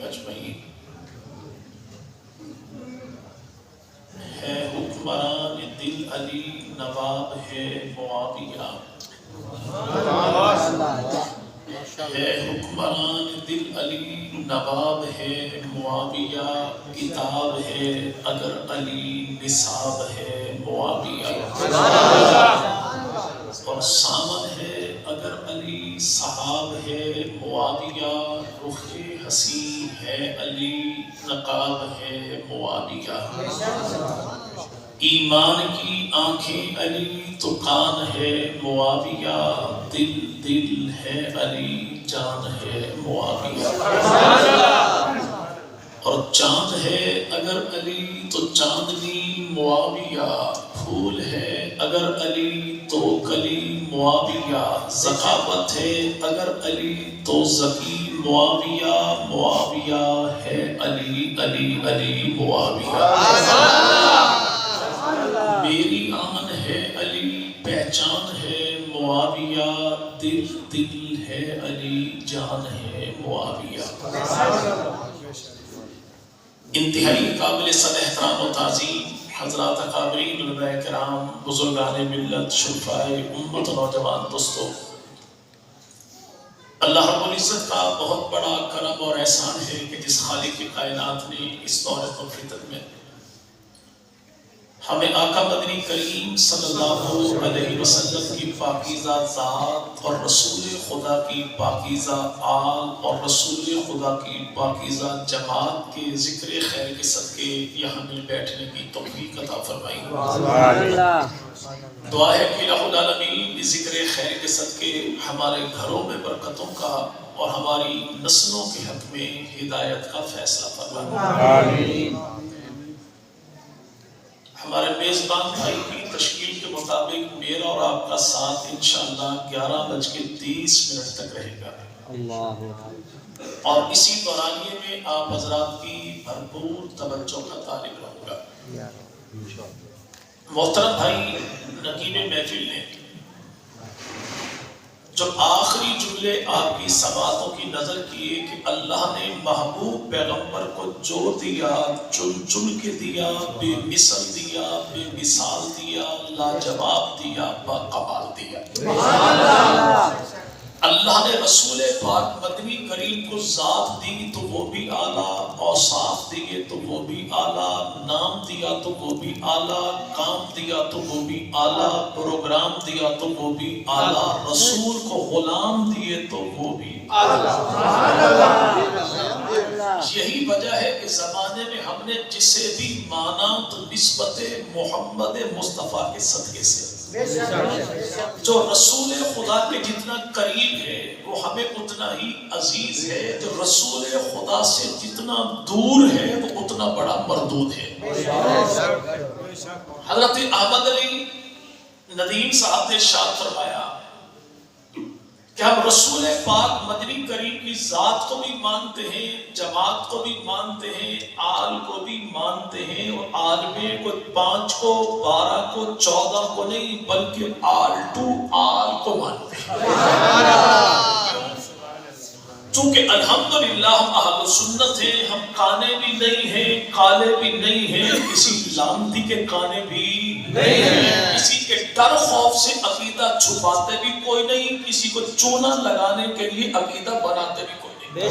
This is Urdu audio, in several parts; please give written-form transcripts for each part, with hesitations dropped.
اجمعین۔ ہے حکمران دل علی نواب ہے معاویہ، ہے حکمران دل علی نواب ہے معاویہ، کتاب ہے اگر علی نصاب ہے معاویہ، اور سامن ہے اگر علی صحاب ہے معاویہ، رخ حسین ہے علی نقاب ہے معاویہ، ایمان کی آنکھیں علی تو کان ہے معاویہ، دل دل ہے علی جان ہے معاویہ، اور چاند ہے اگر علی تو چاندنی معاویہ، پھول ہے اگر علی تو کلی معاویہ، ذخاوت ہے اگر علی تو ذکی معاویہ، معاویہ ہے علی علی علی معاویہ، میری آن ہے علی پہچان ہے معاویہ، دل دل ہے علی جان ہے معاویہ۔ انتہائی قابل صد احترام و تعظیم حضرات اکابرین علماء کرام، بزرگان ملت، شرفائے امت، نوجوان دوستو، اللہ رب العزت کا بہت بڑا کرم اور احسان ہے کہ جس خالق کائنات نے اس دور فطرت میں ہمیں آقا مدنی کریم صلی اللہ علیہ وسلم کی پاکیزہ ذات اور رسول خدا کی پاکیزہ آل اور رسول خدا کی پاکیزہ جماعت کے ذکر خیر کے صدقے یہاں مل بیٹھنے کی توفیق عطا فرمائی۔ دعا ہے کہ الہ العالمین اس ذکر خیر کے صدقے ہمارے گھروں میں برکتوں کا اور ہماری نسلوں کے حق میں ہدایت کا فیصلہ فرمائے۔ ہمارے میزبان بھائی کی تشکیل کے مطابق میرا اور آپ کا ساتھ انشاءاللہ 11:30 تک رہے گا، اور اسی دورانیے میں آپ حضرات کی بھرپور توجہ کا طالب رہوں گا۔ محترم بھائی، نقیب محفل نے جب آخری جملے آپ کی سماعتوں کی نظر کیے کہ اللہ نے محبوب پیغمبر کو جو دیا چن چن کے دیا، بے مثل دیا، بے مثال دیا، لاجواب دیا، باکمال دیا۔ اللہ نے رسول پاک مدنی کریم کو ذات دی تو وہ بھی اعلیٰ، اوصاف دیے تو وہ بھی اعلیٰ، نام دیا تو وہ بھی اعلیٰ، کام دیا تو وہ بھی اعلیٰ، پروگرام دیا تو وہ بھی اعلیٰ، رسول کو غلام دیے تو وہ بھی اعلیٰ۔ یہی وجہ ہے کہ زمانے میں ہم نے جسے بھی مانا تو نسبت محمد مصطفیٰ کے صدقے سے، جو رسول خدا کے جتنا قریب ہے وہ ہمیں اتنا ہی عزیز ہے، جو رسول خدا سے جتنا دور ہے وہ اتنا بڑا مردود ہے۔ حضرت احمد علی ندیم صاحب نے ارشاد فرمایا کہ ہم رسول پاک مدنی کریم کی ذات کو بھی مانتے ہیں، جماعت کو بھی مانتے ہیں، آل کو بھی مانتے ہیں، اور آل میں کوئی 5 کو 12 کو 14 کو نہیں بلکہ آل ٹو آل کو مانتے ہیں۔ چونکہ الحمدللہ ہم اہل سنت ہیں، ہم کانے بھی نہیں ہیں، کالے بھی نہیں ہیں، کسی لانتی کے کانے بھی نہیں ہیں، کسی کے ڈر خوف سے عقیدہ چھپاتے بھی کوئی نہیں، کسی کو چونا لگانے کے لیے عقیدہ بناتے بھی کوئی نہیں۔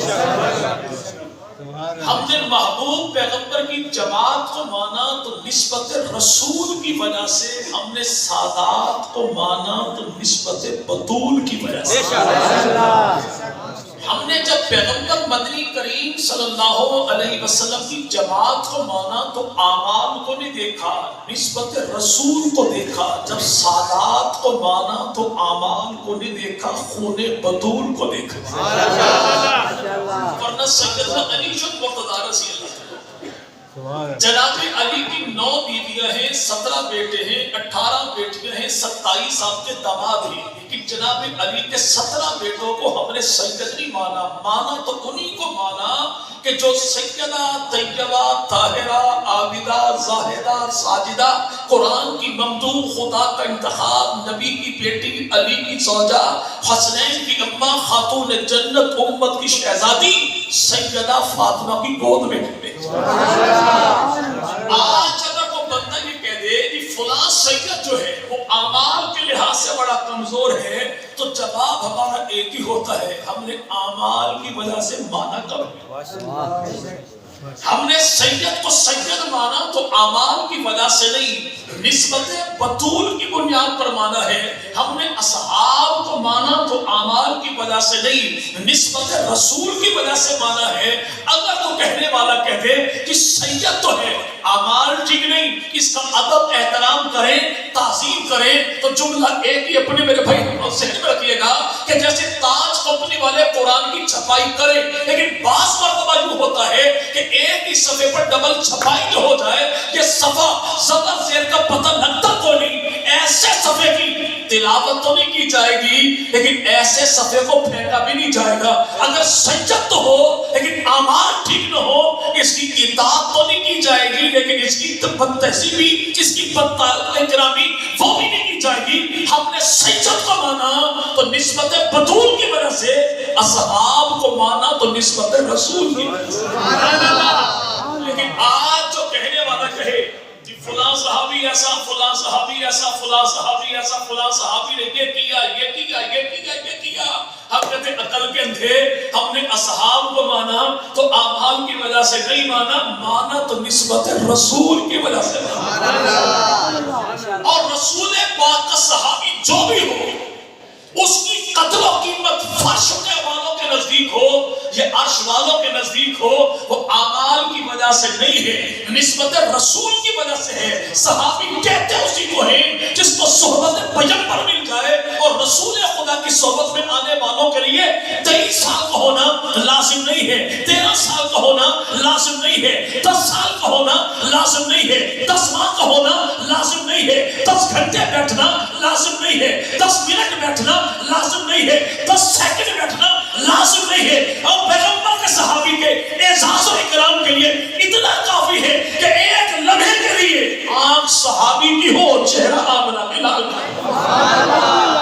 ہم نے محبوب پیغمبر کی جماعت کو مانا تو نسبت رسول کی وجہ سے، ہم نے سادات کو مانا تو نسبت بطول کی وجہ سے۔ ہم نے جب پیغمبر مدنی کریم صلی اللہ علیہ وسلم کی جماعت کو مانا تو اعمال کو نہیں دیکھا، نسبت رسول کو دیکھا۔ جب سادات کو مانا تو اعمال کو نہیں دیکھا، خون بطول کو دیکھا۔ ورنہ سیدنا علی شد مقتدار رضی اللہ عنہ، جناب علی کی 9 بیویاں ہیں، 17 بیٹے ہیں، 18 بیٹیاں ہیں، 27 آپ کے داماد ہیں، لیکن جناب علی کے 17 بیٹوں کو ہم نے سید نہیں مانا، مانا تو انہی کو مانا کہ کہ جو سیدہ طیبہ طاہرہ عابدہ زاہدہ ساجدہ قرآن کی ممدوح خدا کا انتخاب نبی کی بیٹی علی کی زوجہ حسنین کی اماں خاتون جنت امت کی شہزادی سیدہ فاطمہ کی گود میں ڈھلے. آج اگر وہ بندہ یہ کہہ دے کہ فلاں سید جو ہے وہ اعمال کے لحاظ سے بڑا کمزور ہے تو جواب ہمارا ایک ہی ہوتا ہے, ہم نے اعمال کی وجہ سے مانا کب ہے؟ ہم نے سید کو سید مانا تو اعمال کی وجہ سے نہیں, نسبت بطول کی بنیاد پر مانا ہے. ہم نے اصحاب کو مانا تو اعمال کی وجہ سے نہیں, نسبت رسول کی وجہ سے مانا ہے. اگر تو کہنے والا کہتے کہ سید تو ہے اعمال ٹھیک نہیں, اس کا ادب احترام کریں تعظیم کریں, تو جملہ ایک ہی اپنے میرے بھائی ذہن میں رکھیے گا کہ جیسے تاج کمپنی والے قرآن کی چھپائی کریں, لیکن بعض مرتبہ یوں ہوتا ہے کہ ایک ہی صفحے پر ڈبل چھپائی جو ہو جائے, یہ صفحہ زبر زیر کا پتہ لگتا تو نہیں, ایسے صفحے کی تلاوت تو نہیں کی جائے گی لیکن ایسے صفحے کو پھینکا بھی نہیں جائے گا. اگر سجد تو ہو لیکن اعمال ٹھیک نہ ہو, اس کی اطاعت تو نہیں کی جائے گی لیکن اس کی بد تہذیبی, اس کی بد احترامی وہ بھی نہیں کی جائے گی. ہم نے سجد کو مانا تو نسبت بطول کی وجہ سے, اصحاب کو مانا تو نسبت رسول کی وجہ سے. لیکن آج جو کہنے والا کہے کہ فلاں صحابی ایسا, فلاں صحابی ایسا, فلاں صحابی ایسا, فلاں صحابی نے یہ کیا, یہ کیا, یہ کیا, یہ کیا, ہم کہتے عقل کے اندھے, ہم نے اصحاب کو مانا تو اعمال کی وجہ سے نہیں مانا, مانا تو نسبت رسول کی وجہ سے مانا. اور رسول پاک کا صحابی جو بھی ہو, اس کی قدر و قیمت فرش والوں کے نزدیک ہو یا عرش والوں کے نزدیک ہو, وہ اعمال کی وجہ سے نہیں ہے, نسبت رسول کی وجہ سے ہے. صحابی کہتے اسی کو ہیں جس کو صحبت پیغمبر مل جائے, اور رسول خدا کی صحبت میں آنے والوں کے لیے 23 سال کا ہونا لازم نہیں ہے, 13 سال کا ہونا لازم نہیں ہے, 10 سال کا ہونا لازم نہیں ہے, 10 ماہ کا ہونا لازم نہیں ہے, 10 گھنٹے بیٹھنا لازم نہیں ہے, 10 منٹ بیٹھنا لازم نہیں ہے, 10 سیکنڈ بیٹھنا لازم نہیں ہے. اور پیغمبر کے صحابی کے اعزاز و اکرام کے لیے اتنا کافی ہے کہ ایک لمحے کے لیے آنکھ صحابی کی ہو, چہرہ آمنہ کے لال کا.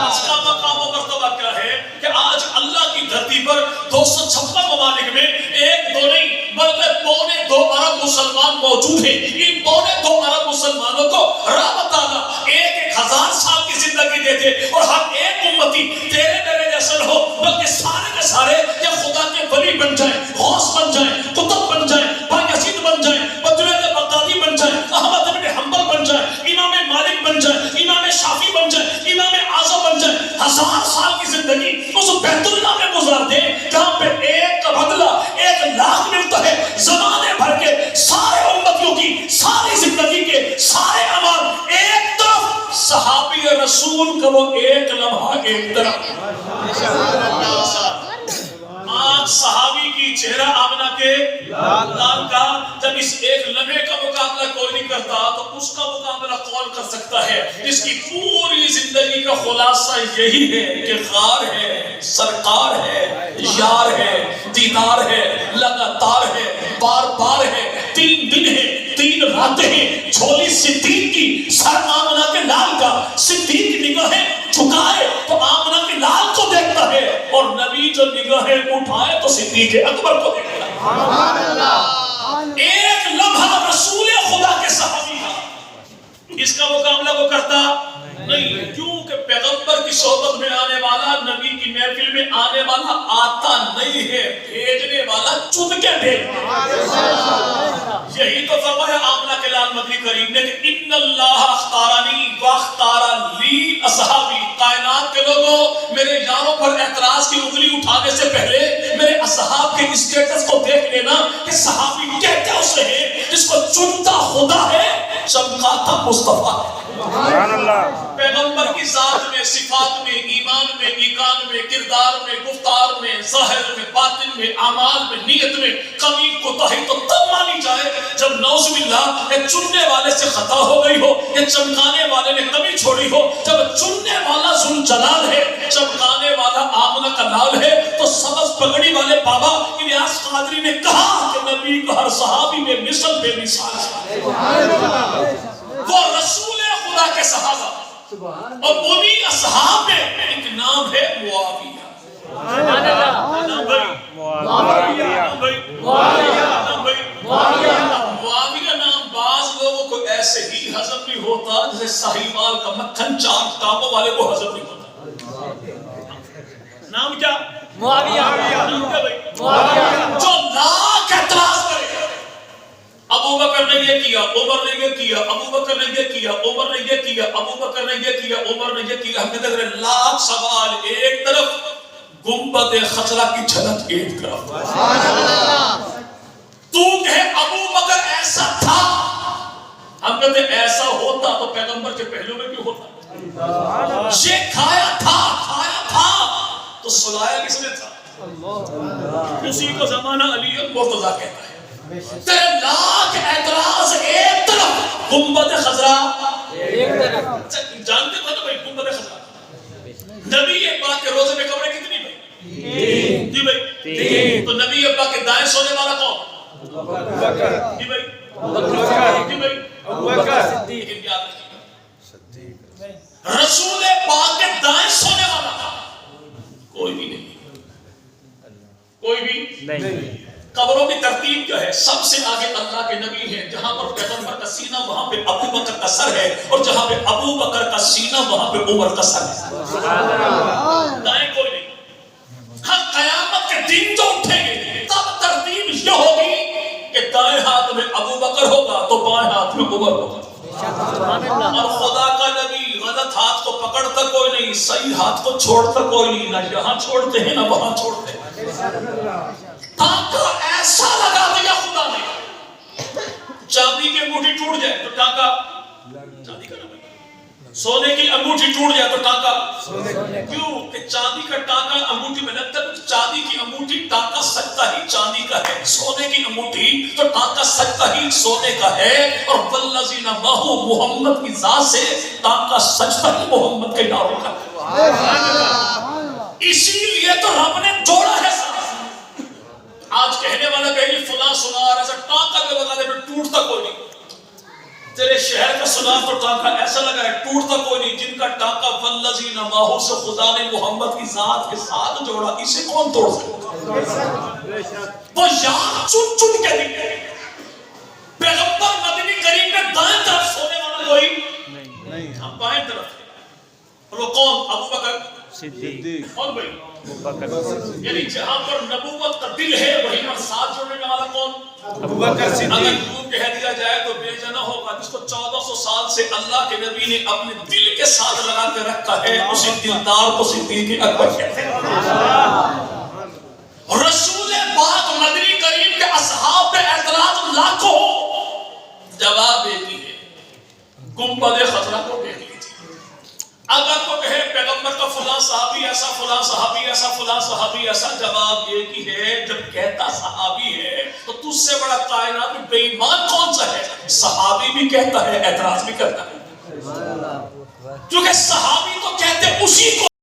اس کا مقام و مرتبہ کیا ہے کہ آج اللہ کی دھرتی پر 256 ممالک میں ایک دو نہیں بلکہ 2.25 ارب مسلمان موجود ہیں. ان 2.25 ارب مسلمانوں کو رب تعالیٰ 1,000 سال کی زندگی دیتے, اور ہر ایک امتی تیرے میرے جیسا ہو, بلکہ سارے کے سارے یا خدا کے ولی بن جائیں, غوث بن جائیں, قطب بن جائیں, بایزید بن جائیں, بدرید بغدادی بن جائیں, احمد بن حنبل بن جائیں, امام مالک بن جائیں, امام شافعی بن جائیں, امام اعظم بن جائیں, 1000 سال کی زندگی اس بیت اللہ میں گزار دیں جہاں پہ ایک کا بدلہ 1,00,000 ملتا ہے. زمانے بھر کے سارے امتیوں کی ساری زندگی کے سارے اعمال ایک طرف, صحابی رسول کا وہ ایک لمحہ ایک طرف. آج صحابی کی چہرہ آمنہ کے لال کا, جب اس ایک لمحے کا مقابلہ کوئی نہیں کرتا تو اس کا مقابلہ کون کر سکتا ہے؟ اس کی پوری زندگی کا خلاصہ یہی ہے کہ غار ہے, سرکار ہے, یار ہے, دیدار ہے, لگاتار ہے, بار بار ہے, 3 دن ہے, 3 راتیں ہیں, جھولی صدیق کی, سر آمنہ کے لال کا. صدیق نگاہیں جھکائے تو آمنہ کے لال کو دیکھتا ہے, اور نبی جو نگاہیں اٹھائے تو صدیق اکبر کو دیکھتا ہے. ایک لمحہ رسول خدا کے صحابی کا, اس کا مقابلہ وہ کرتا نہیں, کیونکہ پیغمبر کی صحبت میں آنے والا, نبی کی محفل میں آنے والا آتا نہیں ہے, بھیجنے والا چن کے بھیجتا. یہی تو فرمایا آمنہ کے لال مدنی کریم نے کہ ان اللہ اختارنی واختار لی اصحابی. کائنات کے لوگوں, میرے یاروں پر اعتراض کی انگلی اٹھانے سے پہلے میرے اصحاب کے اسٹیٹس کو دیکھ لینا کہ صحابی کہتے اسے ہیں جس کو چنتا خدا ہے, چمکاتا مصطفیٰ ہے. سبحان اللہ. پیغمبر کی ذات میں، صفات میں، ایمان میں، ایقان میں، کردار میں، گفتار میں، ظاہر میں، باطن میں، اعمال میں، نیت میں کمی کوتاہی تو تب مانی جائے جب نعوذ باللہ ایک چننے والے سے خطا ہو گئی ہو، ایک چمکانے والے نے کمی چھوڑی ہو. جب چننے والا ذوالجلال ہے، چمکانے والا آمنہ کا لال ہے، تو سبز پگڑی والے بابا الیاس قادری نے کہا کہ نبی کا ہر صحابی میں مثل بے مثال ہے. وہ رسول خدا کے صحابہ اور انہی اصحاب میں ایک نام ہے معاویہ. معاویہ نام بعض لوگوں کو ایسے ہی ہضم نہیں ہوتا جیسے ساہیوال کا مکھن 4 ٹانگوں والے کو ہضم نہیں ہوتا. نام کیا؟ معاویہ. جو لاکھ اعتراض کرے ابو بکر نے یہ کیا، عمر نے یہ کیا، ابو بکر نے یہ کیا، عمر نے یہ کیا، ابو بکر نے یہ کیا، عمر نے یہ کیا، ہم کہتے ہیں لاکھ سوال ایک طرف، گنبد خضرا کی جھلک ایک طرف. تو کہ ابو بکر ایسا تھا، ہم کہتے ہیں ایسا ہوتا تو پیغمبر کے پہلو میں کیوں ہوتا؟ یہ کھایا تھا تو سلایا کس نے تھا؟ اسی کو زمانہ علی مرتضیٰ کہتا ہے. تیرے لاکھ اعتراض ایک طرف، گنبد خضرا ایک طرف. جانتے تھے نا بھائی گنبد خضرا نبی پاک کے روزے میں قبریں کتنی بھائی؟ جی بھائی 3. تو نبی پاک کے دائیں سونے والا کون؟ ابو بکر. جی بھائی ابو بکر صدیق. یاد رکھیے رسول پاک کے دائیں سونے والا کوئی بھی نہیں. کوئی بھی نہیں. قبروں کی ترتیب کیا ہے؟ سب سے آگے اللہ کے نبی ہیں، جہاں پر پیغمبر کا سینہ وہاں پہ ابو بکر کا سر ہے، اور جہاں پہ ابو بکر کا سینہ وہاں پہ عمر کا سر ہے. دائیں کوئی نہیں. ہاں قیامت کے دن جو اٹھیں گے تب ترتیب یہ ہوگی کہ دائیں ہاتھ میں ابو بکر ہوگا تو بائیں ہاتھ میں عمر ہوگا. اور خدا کا نبی غلط ہاتھ کو پکڑتا کوئی نہیں، صحیح ہاتھ کو چھوڑتا کوئی نہیں. نہ یہاں چھوڑتے ہیں نہ وہاں چھوڑتے ہیں. ٹانکا ایسا لگا دیا خدا نے، چاندی کی انگوٹھی ٹوٹ جائے تو ٹانکا چاندی کا نہ، سونے کی انگوٹھی ٹوٹ جائے تو ٹانکا کیوں کہ چاندی کا ٹانکا انگوٹھی میں لگتا ہے. چاندی کی انگوٹھی ٹانکا سچتا ہی چاندی کا ہے، سونے کی انگوٹھی تو ٹانکا سچتا ہی سونے کا ہے. اور والذی نماہ محمد کی ذات سے ٹانکا سچتا ہی محمد کے نام کا ہے. اسی لیے تو رب نے جوڑا ہے. آج کہنے والا کہیں فلاں سنار ایسا ٹانکا کے بغانے میں ٹوٹتا کوئی نہیں. تیرے شہر کا سنار تو ٹانکا ایسا لگا ہے ٹوٹتا کوئی نہیں. جن کا ٹانکا والذی نماہ سے خدا نے محمد کی ذات کے ساتھ جوڑا، اسے کون توڑ سکتا؟ وہ یاد چن چن کے دیتے. پیغمبر مدنی کریم میں دائیں طرف سونے والا کوئی نہیں، ہم بائیں طرف. اور وہ کون؟ ابو بکر صدیق. اور بھائی یعنی جہاں پر نبوت کا دل ہے وہیں پر ساتھ جوڑنے والا کون؟ ابو بکر صدیق. اگر یوں کہہ دیا جائے تو بے جنا ہوگا. جس کو 1400 سال سے اللہ کے نبی نے اپنے دل کے ساتھ لگا کے رکھا ہے اسی دلدار کو صدیق اکبر کہتے ہیں. رسول پاک مدنی کریم کے اصحاب پہ اعتراض لاکھوں، جواب دیتی ہے گنبد خضرا کو دیکھ لیجیے. اگر تو کہے پیغمبر کا فلاں صحابی ایسا، فلاں صحابی ایسا، فلاں صحابی ایسا، جواب یہ کی ہے جب کہتا صحابی ہے تو تجھ سے بڑا کائنات میں بے ایمان کون سا ہے؟ صحابی بھی کہتا ہے، اعتراض بھی کرتا ہے. کیونکہ صحابی تو کہتے اسی کو